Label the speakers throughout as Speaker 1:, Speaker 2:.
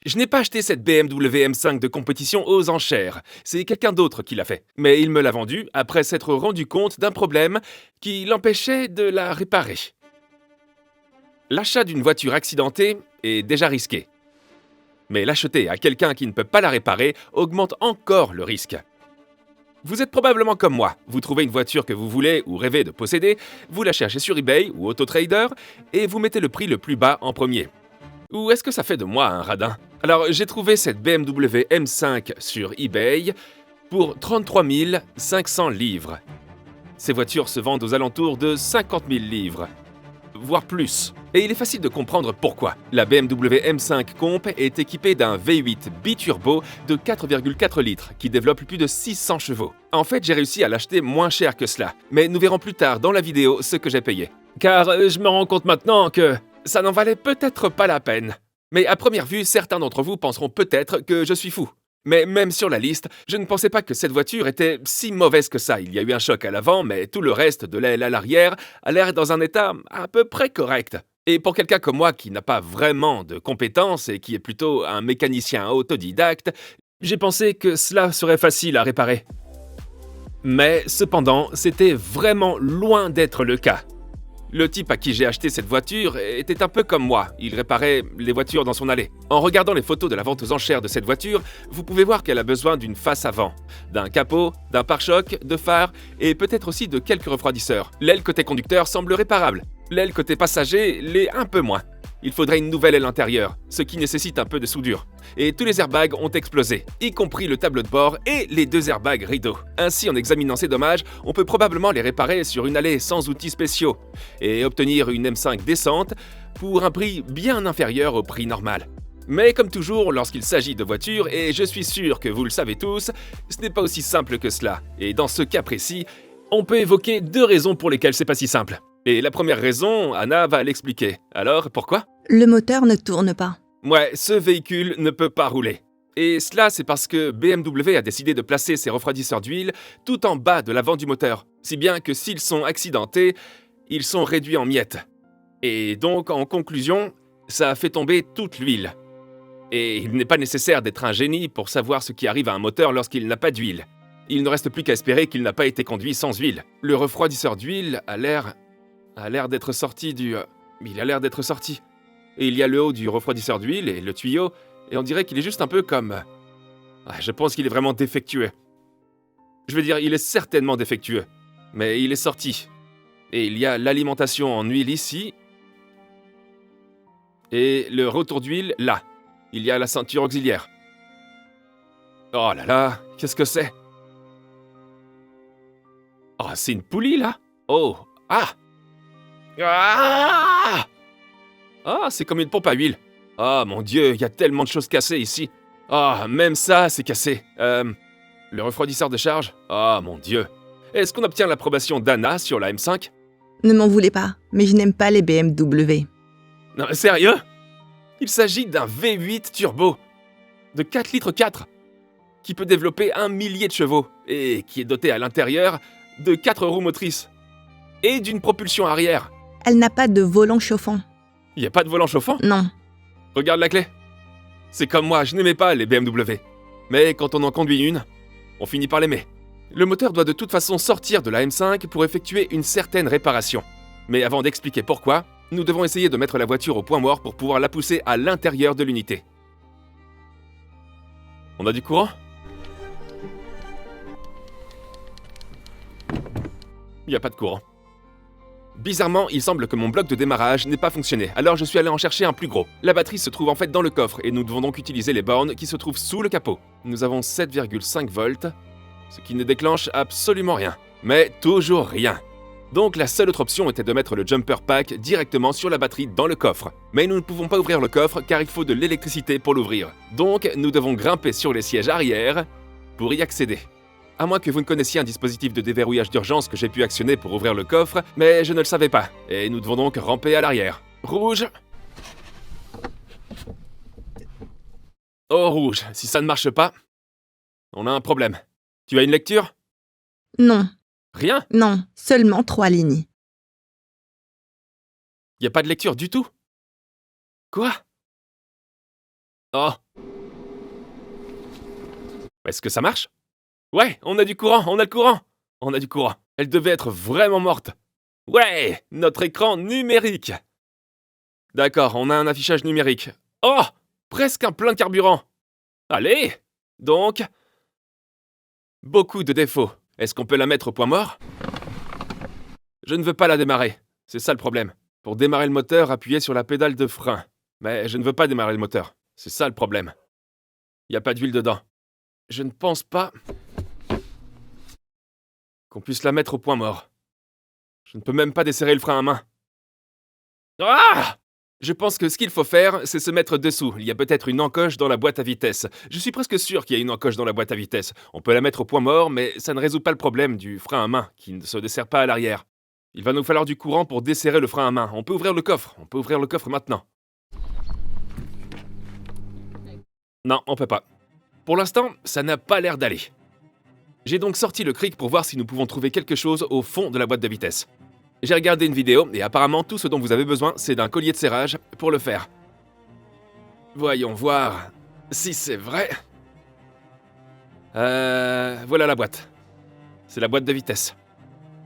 Speaker 1: Je n'ai pas acheté cette BMW M5 de compétition aux enchères, c'est quelqu'un d'autre qui l'a fait. Mais il me l'a vendue après s'être rendu compte d'un problème qui l'empêchait de la réparer. L'achat d'une voiture accidentée est déjà risqué. Mais l'acheter à quelqu'un qui ne peut pas la réparer augmente encore le risque. Vous êtes probablement comme moi, vous trouvez une voiture que vous voulez ou rêvez de posséder, vous la cherchez sur eBay ou Autotrader et vous mettez le prix le plus bas en premier. Ou est-ce que ça fait de moi un radin? Alors j'ai trouvé cette BMW M5 sur eBay pour 33 500 livres. Ces voitures se vendent aux alentours de 50 000 livres, voire plus. Et il est facile de comprendre pourquoi. La BMW M5 Comp est équipée d'un V8 biturbo de 4,4 litres qui développe plus de 600 chevaux. En fait, j'ai réussi à l'acheter moins cher que cela, mais nous verrons plus tard dans la vidéo ce que j'ai payé. Car je me rends compte maintenant que ça n'en valait peut-être pas la peine. Mais à première vue, certains d'entre vous penseront peut-être que je suis fou. Mais même sur la liste, je ne pensais pas que cette voiture était si mauvaise que ça. Il y a eu un choc à l'avant, mais tout le reste de l'aile à l'arrière a l'air dans un état à peu près correct. Et pour quelqu'un comme moi qui n'a pas vraiment de compétences et qui est plutôt un mécanicien autodidacte, j'ai pensé que cela serait facile à réparer. Mais cependant, c'était vraiment loin d'être le cas. Le type à qui j'ai acheté cette voiture était un peu comme moi, il réparait les voitures dans son allée. En regardant les photos de la vente aux enchères de cette voiture, vous pouvez voir qu'elle a besoin d'une face avant, d'un capot, d'un pare-choc, de phares et peut-être aussi de quelques refroidisseurs. L'aile côté conducteur semble réparable, l'aile côté passager l'est un peu moins. Il faudrait une nouvelle aile intérieure, ce qui nécessite un peu de soudure. Et tous les airbags ont explosé, y compris le tableau de bord et les 2 airbags rideaux. Ainsi, en examinant ces dommages, on peut probablement les réparer sur une allée sans outils spéciaux et obtenir une M5 décente pour un prix bien inférieur au prix normal. Mais comme toujours, lorsqu'il s'agit de voitures, et je suis sûr que vous le savez tous, ce n'est pas aussi simple que cela. Et dans ce cas précis, on peut évoquer 2 raisons pour lesquelles c'est pas si simple. Et la première raison, Anna va l'expliquer. Alors, pourquoi?
Speaker 2: Le moteur ne tourne pas.
Speaker 1: Ouais, ce véhicule ne peut pas rouler. Et cela, c'est parce que BMW a décidé de placer ses refroidisseurs d'huile tout en bas de l'avant du moteur. Si bien que s'ils sont accidentés, ils sont réduits en miettes. Et donc, en conclusion, ça a fait tomber toute l'huile. Et il n'est pas nécessaire d'être un génie pour savoir ce qui arrive à un moteur lorsqu'il n'a pas d'huile. Il ne reste plus qu'à espérer qu'il n'a pas été conduit sans huile. Le refroidisseur d'huile a l'air d'être sorti du... Il a l'air d'être sorti. Et il y a le haut du refroidisseur d'huile et le tuyau, et on dirait qu'il est juste un peu comme... Je pense qu'il est vraiment défectueux. Je veux dire, il est certainement défectueux, mais il est sorti. Et il y a l'alimentation en huile ici, et le retour d'huile là. Il y a la ceinture auxiliaire. Oh là là, qu'est-ce que c'est? Oh, c'est une poulie là? Oh, ah! Ah! Ah, c'est comme une pompe à huile. Ah, mon Dieu, il y a tellement de choses cassées ici. Ah, même ça, c'est cassé. Le refroidisseur de charge? Ah, mon Dieu. Est-ce qu'on obtient l'approbation d'Anna sur la M5?
Speaker 2: Ne m'en voulez pas, mais je n'aime pas les BMW.
Speaker 1: Non, sérieux? Il s'agit d'un V8 turbo de 4 litres 4 qui peut développer 1 millier de chevaux et qui est doté à l'intérieur de 4 roues motrices et d'une propulsion arrière.
Speaker 2: Elle n'a pas de volant chauffant.
Speaker 1: Il n'y a pas de volant chauffant?
Speaker 2: Non.
Speaker 1: Regarde la clé. C'est comme moi, je n'aimais pas les BMW. Mais quand on en conduit une, on finit par l'aimer. Le moteur doit de toute façon sortir de la M5 pour effectuer une certaine réparation. Mais avant d'expliquer pourquoi, nous devons essayer de mettre la voiture au point mort pour pouvoir la pousser à l'intérieur de l'unité. On a du courant? Il n'y a pas de courant. Bizarrement, il semble que mon bloc de démarrage n'ait pas fonctionné, alors je suis allé en chercher un plus gros. La batterie se trouve en fait dans le coffre et nous devons donc utiliser les bornes qui se trouvent sous le capot. Nous avons 7,5 volts, ce qui ne déclenche absolument rien. Mais toujours rien. Donc la seule autre option était de mettre le jumper pack directement sur la batterie dans le coffre. Mais nous ne pouvons pas ouvrir le coffre car il faut de l'électricité pour l'ouvrir. Donc nous devons grimper sur les sièges arrière pour y accéder. À moins que vous ne connaissiez un dispositif de déverrouillage d'urgence que j'ai pu actionner pour ouvrir le coffre, mais je ne le savais pas, et nous devons donc ramper à l'arrière. Rouge. Oh, rouge, si ça ne marche pas, on a un problème. Tu as une lecture?
Speaker 2: Non.
Speaker 1: Rien?
Speaker 2: Non, seulement 3 lignes.
Speaker 1: Y a pas de lecture du tout? Quoi? Oh, Est-ce que ça marche? Ouais, on a du courant, on a le courant! On a du courant. Elle devait être vraiment morte. Ouais, notre écran numérique. D'accord, on a un affichage numérique. Oh, presque un plein carburant. Allez, donc... Beaucoup de défauts. Est-ce qu'on peut la mettre au point mort? Je ne veux pas la démarrer. C'est ça le problème. Pour démarrer le moteur, appuyez sur la pédale de frein. Mais je ne veux pas démarrer le moteur. C'est ça le problème. Il n'y a pas d'huile dedans. Je ne pense pas qu'on puisse la mettre au point mort. Je ne peux même pas desserrer le frein à main. Ah! Je pense que ce qu'il faut faire, c'est se mettre dessous. Il y a peut-être une encoche dans la boîte à vitesse. Je suis presque sûr qu'il y a une encoche dans la boîte à vitesse. On peut la mettre au point mort, mais ça ne résout pas le problème du frein à main, qui ne se desserre pas à l'arrière. Il va nous falloir du courant pour desserrer le frein à main. On peut ouvrir le coffre. On peut ouvrir le coffre maintenant. Non, on peut pas. Pour l'instant, ça n'a pas l'air d'aller. J'ai donc sorti le cric pour voir si nous pouvons trouver quelque chose au fond de la boîte de vitesse. J'ai regardé une vidéo et apparemment tout ce dont vous avez besoin, c'est d'un collier de serrage pour le faire. Voyons voir si c'est vrai. Voilà la boîte. C'est la boîte de vitesse.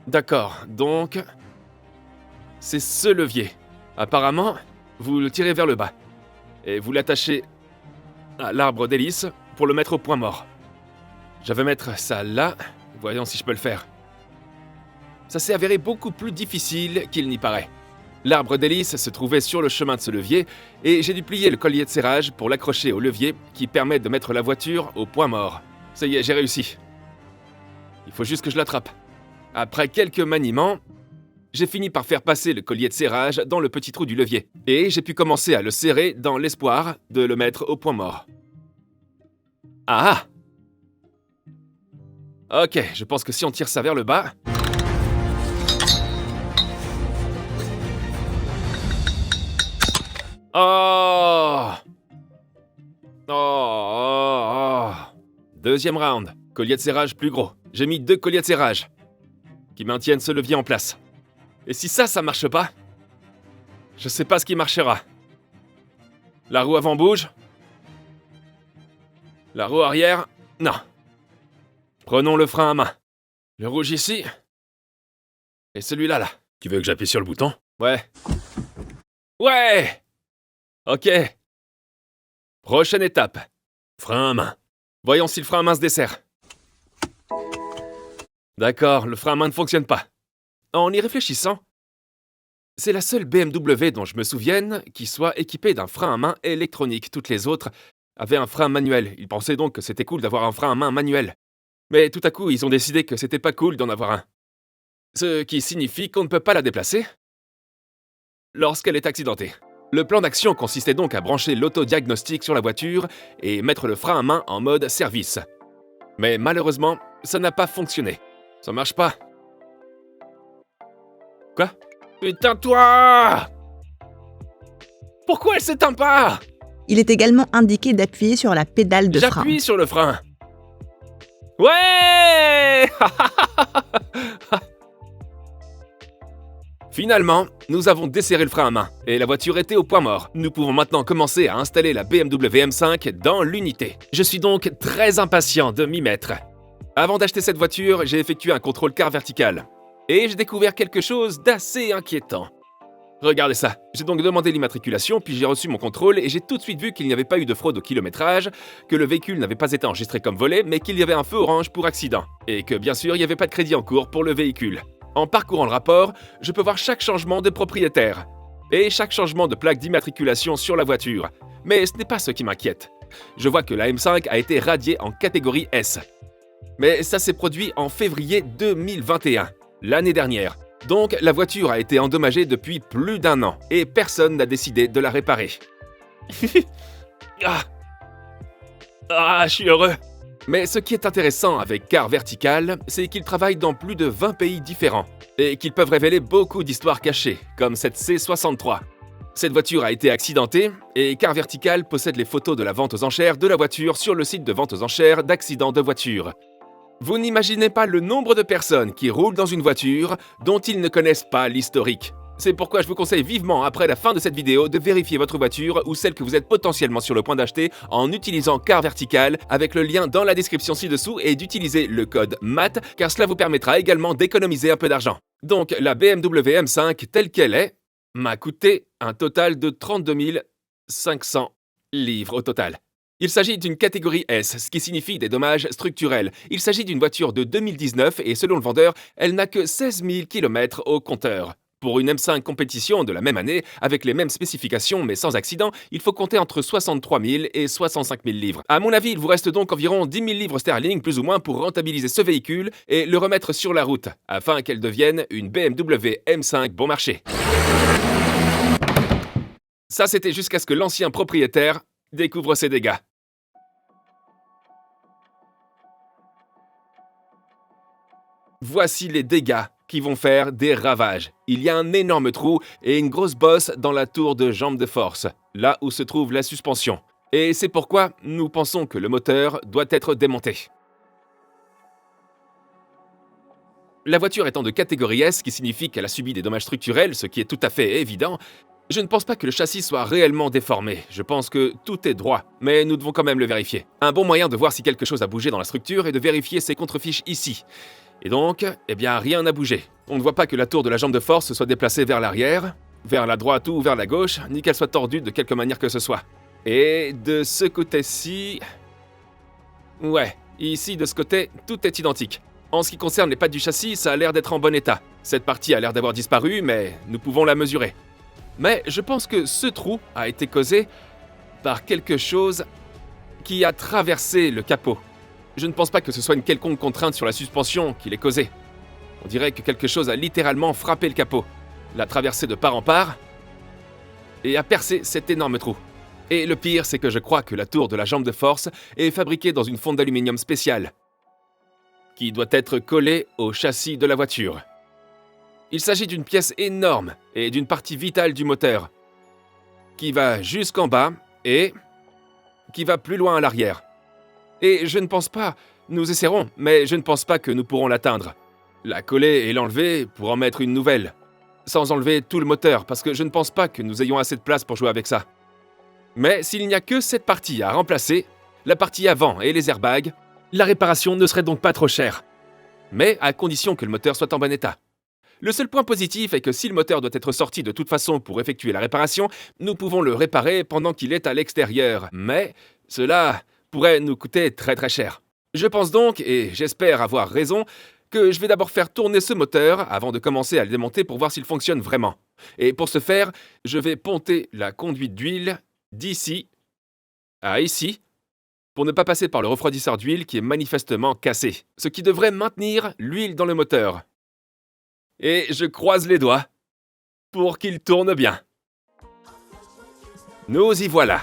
Speaker 1: D'accord, donc... c'est ce levier. Apparemment, vous le tirez vers le bas. Et vous l'attachez à l'arbre d'hélice pour le mettre au point mort. Je vais mettre ça là. Voyons si je peux le faire. Ça s'est avéré beaucoup plus difficile qu'il n'y paraît. L'arbre d'hélice se trouvait sur le chemin de ce levier et j'ai dû plier le collier de serrage pour l'accrocher au levier qui permet de mettre la voiture au point mort. Ça y est, j'ai réussi. Il faut juste que je l'attrape. Après quelques maniements, j'ai fini par faire passer le collier de serrage dans le petit trou du levier et j'ai pu commencer à le serrer dans l'espoir de le mettre au point mort. Ah! Ok, je pense que si on tire ça vers le bas... Oh! Oh! Deuxième round. Collier de serrage plus gros. J'ai mis 2 colliers de serrage qui maintiennent ce levier en place. Et si ça marche pas, je sais pas ce qui marchera. La roue avant bouge. La roue arrière, non. Prenons le frein à main. Le rouge ici. Et celui-là, là.
Speaker 3: Tu veux que j'appuie sur le bouton?
Speaker 1: Ouais. Ouais! Ok. Prochaine étape.
Speaker 3: Frein à main.
Speaker 1: Voyons si le frein à main se dessert. D'accord, le frein à main ne fonctionne pas. En y réfléchissant, c'est la seule BMW dont je me souvienne qui soit équipée d'un frein à main électronique. Toutes les autres avaient un frein manuel. Ils pensaient donc que c'était cool d'avoir un frein à main manuel. Mais tout à coup, ils ont décidé que c'était pas cool d'en avoir un. Ce qui signifie qu'on ne peut pas la déplacer lorsqu'elle est accidentée. Le plan d'action consistait donc à brancher l'autodiagnostic sur la voiture et mettre le frein à main en mode service. Mais malheureusement, ça n'a pas fonctionné. Ça marche pas. Quoi? Putain, toi! Pourquoi elle s'éteint pas?
Speaker 2: Il est également indiqué d'appuyer sur la pédale de frein.
Speaker 1: J'appuie sur le frein. Ouais! Finalement, nous avons desserré le frein à main et la voiture était au point mort. Nous pouvons maintenant commencer à installer la BMW M5 dans l'unité. Je suis donc très impatient de m'y mettre. Avant d'acheter cette voiture, j'ai effectué un contrôle car vertical. Et j'ai découvert quelque chose d'assez inquiétant. Regardez ça. J'ai donc demandé l'immatriculation, puis j'ai reçu mon contrôle et j'ai tout de suite vu qu'il n'y avait pas eu de fraude au kilométrage, que le véhicule n'avait pas été enregistré comme volé, mais qu'il y avait un feu orange pour accident. Et que bien sûr, il n'y avait pas de crédit en cours pour le véhicule. En parcourant le rapport, je peux voir chaque changement de propriétaire et chaque changement de plaque d'immatriculation sur la voiture. Mais ce n'est pas ce qui m'inquiète. Je vois que la M5 a été radiée en catégorie S. Mais ça s'est produit en février 2021, l'année dernière. Donc la voiture a été endommagée depuis plus d'1 an et personne n'a décidé de la réparer. Je suis heureux. Mais ce qui est intéressant avec Car Vertical, c'est qu'ils travaillent dans plus de 20 pays différents et qu'ils peuvent révéler beaucoup d'histoires cachées, comme cette C63. Cette voiture a été accidentée et Car Vertical possède les photos de la vente aux enchères de la voiture sur le site de vente aux enchères d'accidents de voiture. Vous n'imaginez pas le nombre de personnes qui roulent dans une voiture dont ils ne connaissent pas l'historique. C'est pourquoi je vous conseille vivement, après la fin de cette vidéo, de vérifier votre voiture ou celle que vous êtes potentiellement sur le point d'acheter en utilisant Car Vertical avec le lien dans la description ci-dessous et d'utiliser le code MAT car cela vous permettra également d'économiser un peu d'argent. Donc la BMW M5 telle qu'elle est m'a coûté un total de 32 500 livres au total. Il s'agit d'une catégorie S, ce qui signifie des dommages structurels. Il s'agit d'une voiture de 2019 et selon le vendeur, elle n'a que 16 000 km au compteur. Pour une M5 compétition de la même année, avec les mêmes spécifications mais sans accident, il faut compter entre 63 000 et 65 000 livres. À mon avis, il vous reste donc environ 10 000 livres sterling plus ou moins pour rentabiliser ce véhicule et le remettre sur la route, afin qu'elle devienne une BMW M5 bon marché. Ça, c'était jusqu'à ce que l'ancien propriétaire découvre ses dégâts. Voici les dégâts qui vont faire des ravages. Il y a un énorme trou et une grosse bosse dans la tour de jambe de force, là où se trouve la suspension. Et c'est pourquoi nous pensons que le moteur doit être démonté. La voiture étant de catégorie S, qui signifie qu'elle a subi des dommages structurels, ce qui est tout à fait évident, je ne pense pas que le châssis soit réellement déformé. Je pense que tout est droit, mais nous devons quand même le vérifier. Un bon moyen de voir si quelque chose a bougé dans la structure est de vérifier ces contrefiches ici. Et donc, rien n'a bougé. On ne voit pas que la tour de la jambe de force se soit déplacée vers l'arrière, vers la droite ou vers la gauche, ni qu'elle soit tordue de quelque manière que ce soit. Et de ce côté-ci... Ouais, ici de ce côté, tout est identique. En ce qui concerne les pattes du châssis, ça a l'air d'être en bon état. Cette partie a l'air d'avoir disparu, mais nous pouvons la mesurer. Mais je pense que ce trou a été causé par quelque chose qui a traversé le capot. Je ne pense pas que ce soit une quelconque contrainte sur la suspension qui l'ait causée. On dirait que quelque chose a littéralement frappé le capot, l'a traversé de part en part et a percé cet énorme trou. Et le pire, c'est que je crois que la tour de la jambe de force est fabriquée dans une fonte d'aluminium spéciale qui doit être collée au châssis de la voiture. Il s'agit d'une pièce énorme et d'une partie vitale du moteur qui va jusqu'en bas et qui va plus loin à l'arrière. Et je ne pense pas, nous essaierons, mais je ne pense pas que nous pourrons l'atteindre. La coller et l'enlever pour en mettre une nouvelle, sans enlever tout le moteur, parce que je ne pense pas que nous ayons assez de place pour jouer avec ça. Mais s'il n'y a que cette partie à remplacer, la partie avant et les airbags, la réparation ne serait donc pas trop chère. Mais à condition que le moteur soit en bon état. Le seul point positif est que si le moteur doit être sorti de toute façon pour effectuer la réparation, nous pouvons le réparer pendant qu'il est à l'extérieur. Mais cela pourrait nous coûter très très cher. Je pense donc, et j'espère avoir raison, que je vais d'abord faire tourner ce moteur avant de commencer à le démonter pour voir s'il fonctionne vraiment. Et pour ce faire, je vais ponter la conduite d'huile d'ici à ici, pour ne pas passer par le refroidisseur d'huile qui est manifestement cassé, ce qui devrait maintenir l'huile dans le moteur. Et je croise les doigts pour qu'il tourne bien. Nous y voilà.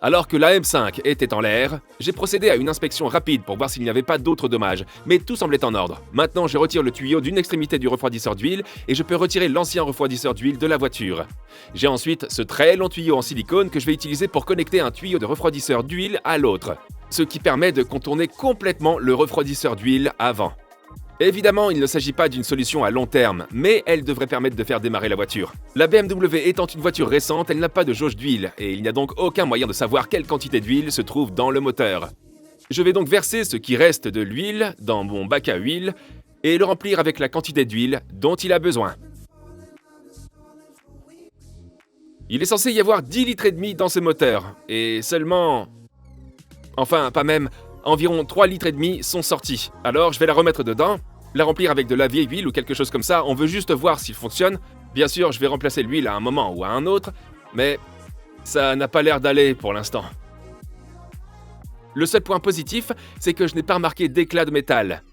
Speaker 1: Alors que la M5 était en l'air, j'ai procédé à une inspection rapide pour voir s'il n'y avait pas d'autres dommages, mais tout semblait en ordre. Maintenant, je retire le tuyau d'une extrémité du refroidisseur d'huile et je peux retirer l'ancien refroidisseur d'huile de la voiture. J'ai ensuite ce très long tuyau en silicone que je vais utiliser pour connecter un tuyau de refroidisseur d'huile à l'autre, ce qui permet de contourner complètement le refroidisseur d'huile avant. Évidemment, il ne s'agit pas d'une solution à long terme, mais elle devrait permettre de faire démarrer la voiture. La BMW étant une voiture récente, elle n'a pas de jauge d'huile, et il n'y a donc aucun moyen de savoir quelle quantité d'huile se trouve dans le moteur. Je vais donc verser ce qui reste de l'huile dans mon bac à huile, et le remplir avec la quantité d'huile dont il a besoin. Il est censé y avoir 10 litres et demi dans ce moteur, et seulement... Enfin, pas même... Environ 3 litres et demi sont sortis. Alors je vais la remettre dedans, la remplir avec de la vieille huile ou quelque chose comme ça, on veut juste voir s'il fonctionne. Bien sûr, je vais remplacer l'huile à un moment ou à un autre, mais ça n'a pas l'air d'aller pour l'instant. Le seul point positif, c'est que je n'ai pas remarqué d'éclat de métal,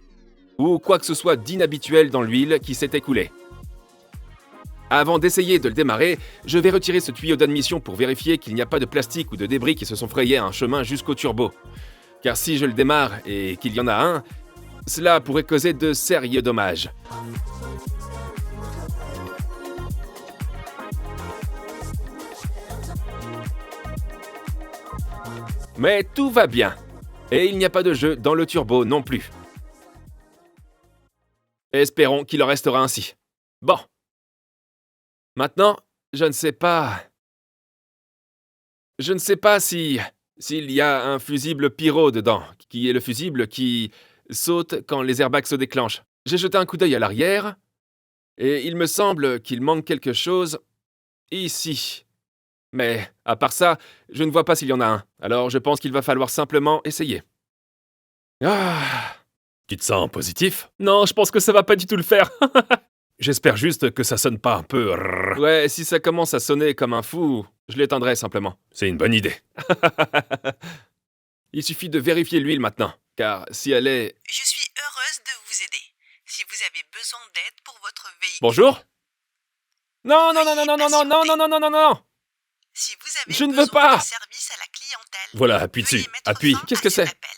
Speaker 1: ou quoi que ce soit d'inhabituel dans l'huile qui s'est écoulée. Avant d'essayer de le démarrer, je vais retirer ce tuyau d'admission pour vérifier qu'il n'y a pas de plastique ou de débris qui se sont frayés un chemin jusqu'au turbo. Car si je le démarre et qu'il y en a un, cela pourrait causer de sérieux dommages. Mais tout va bien. Et il n'y a pas de jeu dans le turbo non plus. Espérons qu'il en restera ainsi. Bon. Maintenant, je ne sais pas... Je ne sais pas s'il y a un fusible pyro dedans, qui est le fusible qui saute quand les airbags se déclenchent. J'ai jeté un coup d'œil à l'arrière, et il me semble qu'il manque quelque chose ici. Mais, à part ça, je ne vois pas s'il y en a un. Alors je pense qu'il va falloir simplement essayer. Ah!
Speaker 3: Tu te sens positif?
Speaker 1: Non, je pense que ça va pas du tout le faire.
Speaker 3: J'espère juste que ça sonne pas un peu... rrr.
Speaker 1: Ouais, si ça commence à sonner comme un fou, je l'éteindrai simplement.
Speaker 3: C'est une bonne idée.
Speaker 1: Il suffit de vérifier l'huile maintenant, car si elle est...
Speaker 2: Je suis heureuse de vous aider. Si vous avez besoin d'aide pour votre véhicule...
Speaker 1: Bonjour? Non, non, non, non, non, non, non, non, non, non, non, non, non!
Speaker 2: Si vous avez
Speaker 1: Je ne veux
Speaker 2: besoin
Speaker 1: pas.
Speaker 2: de service à la clientèle...
Speaker 3: Voilà, appuie
Speaker 2: veuillez
Speaker 3: dessus.
Speaker 2: mettre
Speaker 3: Appuie.
Speaker 2: fin
Speaker 1: Qu'est-ce
Speaker 2: à
Speaker 1: que
Speaker 2: cet
Speaker 1: c'est?
Speaker 2: appel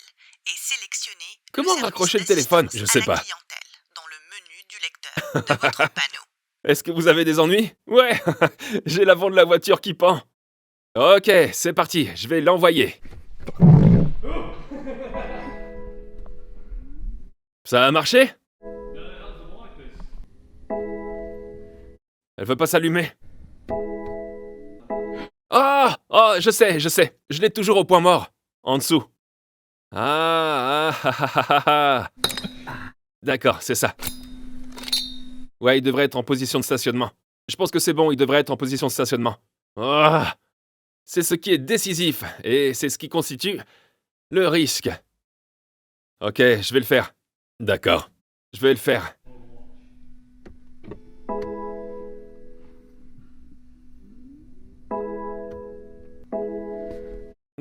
Speaker 2: et sélectionner
Speaker 1: Comment
Speaker 2: le service
Speaker 1: raccrocher le téléphone?
Speaker 2: d'assistance
Speaker 3: Je sais
Speaker 2: à la
Speaker 3: pas.
Speaker 2: clientèle dans le menu du lecteur de votre panneau.
Speaker 1: Est-ce que vous avez des ennuis? Ouais, j'ai l'avant de la voiture qui pend. Ok, c'est parti, je vais l'envoyer. Ça a marché? Elle veut pas s'allumer. Ah! Oh, je sais. Je l'ai toujours au point mort. En dessous. Ah. D'accord, c'est ça. Ouais, il devrait être en position de stationnement. Je pense que c'est bon, il devrait être en position de stationnement. Ah! C'est ce qui est décisif, et c'est ce qui constitue le risque. Ok, je vais le faire.
Speaker 3: D'accord.
Speaker 1: Je vais le faire.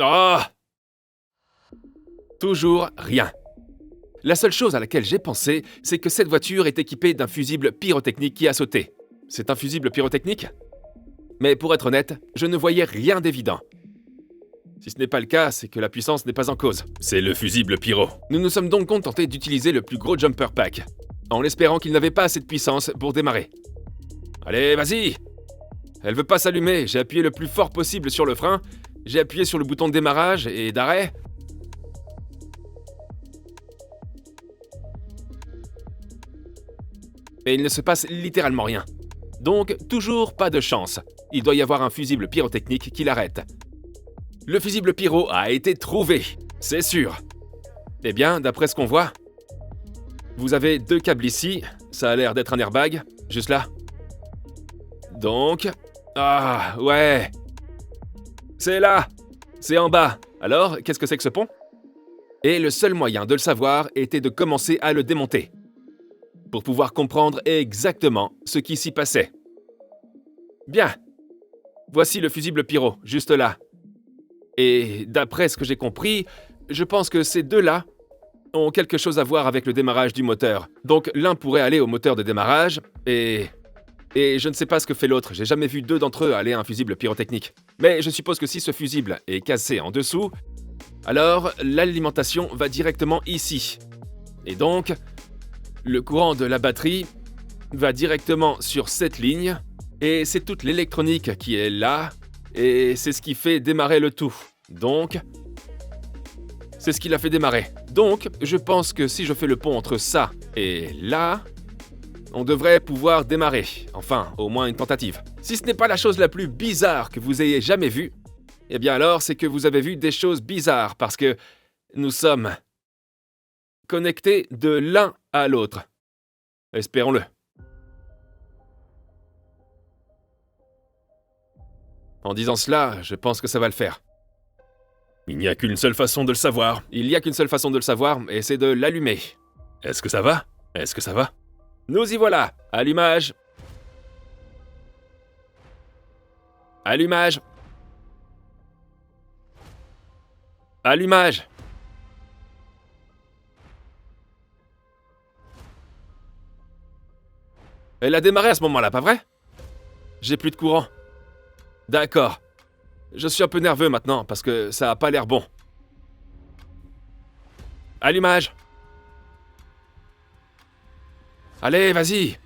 Speaker 1: Ah! Toujours rien. La seule chose à laquelle j'ai pensé, c'est que cette voiture est équipée d'un fusible pyrotechnique qui a sauté. C'est un fusible pyrotechnique? Mais pour être honnête, je ne voyais rien d'évident. Si ce n'est pas le cas, c'est que la puissance n'est pas en cause.
Speaker 3: C'est le fusible pyro.
Speaker 1: Nous nous sommes donc contentés d'utiliser le plus gros jumper pack, en espérant qu'il n'avait pas assez de puissance pour démarrer. Allez, vas-y! Elle veut pas s'allumer, j'ai appuyé le plus fort possible sur le frein, j'ai appuyé sur le bouton de démarrage et d'arrêt. Et il ne se passe littéralement rien. Donc, toujours pas de chance. Il doit y avoir un fusible pyrotechnique qui l'arrête. Le fusible pyro a été trouvé, c'est sûr. Eh bien, d'après ce qu'on voit, vous avez deux câbles ici, ça a l'air d'être un airbag, juste là. Donc... Ah, ouais. C'est là. C'est en bas. Alors, qu'est-ce que c'est que ce pont? Et le seul moyen de le savoir était de commencer à le démonter, pour pouvoir comprendre exactement ce qui s'y passait. Bien. Voici le fusible pyro, juste là. Et d'après ce que j'ai compris, je pense que ces deux-là ont quelque chose à voir avec le démarrage du moteur. Donc l'un pourrait aller au moteur de démarrage, et je ne sais pas ce que fait l'autre. J'ai jamais vu deux d'entre eux aller à un fusible pyrotechnique. Mais je suppose que si ce fusible est cassé en dessous, alors l'alimentation va directement ici. Et donc, le courant de la batterie va directement sur cette ligne, et c'est toute l'électronique qui est là, et c'est ce qui fait démarrer le tout. Donc, c'est ce qui l'a fait démarrer. Donc, je pense que si je fais le pont entre ça et là, on devrait pouvoir démarrer. Enfin, au moins une tentative. Si ce n'est pas la chose la plus bizarre que vous ayez jamais vue, eh bien alors c'est que vous avez vu des choses bizarres, parce que nous sommes connectés de l'un à l'autre. Espérons-le. En disant cela, je pense que ça va le faire.
Speaker 3: Il n'y a qu'une seule façon de le savoir.
Speaker 1: Il n'y a qu'une seule façon de le savoir, et c'est de l'allumer.
Speaker 3: Est-ce que ça va? Est-ce que ça va?
Speaker 1: Nous y voilà. Allumage. Allumage. Allumage. Elle a démarré à ce moment-là, pas vrai? J'ai plus de courant. D'accord. Je suis un peu nerveux maintenant parce que ça a pas l'air bon. Allumage. Allez, vas-y.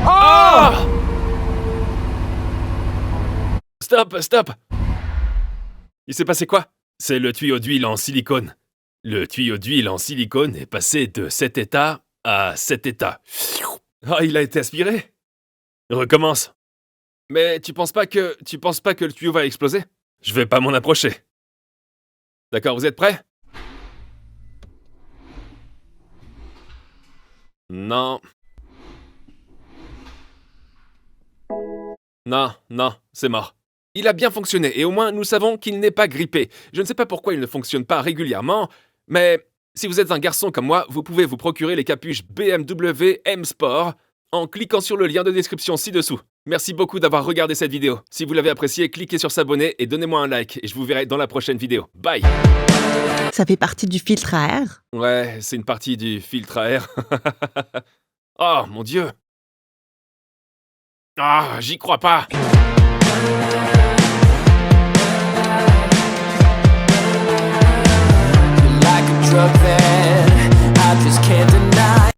Speaker 1: Oh! Stop, stop. Il s'est passé quoi?
Speaker 3: C'est le tuyau d'huile en silicone. Le tuyau d'huile en silicone est passé de cet état à cet état.
Speaker 1: Ah, il a été aspiré?
Speaker 3: Recommence.
Speaker 1: Mais tu penses pas que le tuyau va exploser?
Speaker 3: Je vais pas m'en approcher.
Speaker 1: D'accord, vous êtes prêts? Non. Non, c'est mort. Il a bien fonctionné, et au moins nous savons qu'il n'est pas grippé. Je ne sais pas pourquoi il ne fonctionne pas régulièrement, mais si vous êtes un garçon comme moi, vous pouvez vous procurer les capuches BMW M Sport en cliquant sur le lien de description ci-dessous. Merci beaucoup d'avoir regardé cette vidéo. Si vous l'avez appréciée, cliquez sur s'abonner et donnez-moi un like, et je vous verrai dans la prochaine vidéo. Bye!
Speaker 4: Ça fait partie du filtre à air?
Speaker 1: Ouais, c'est une partie du filtre à air. Oh, mon Dieu! Ah, j'y crois pas!
Speaker 5: Like a drug that I just can't deny.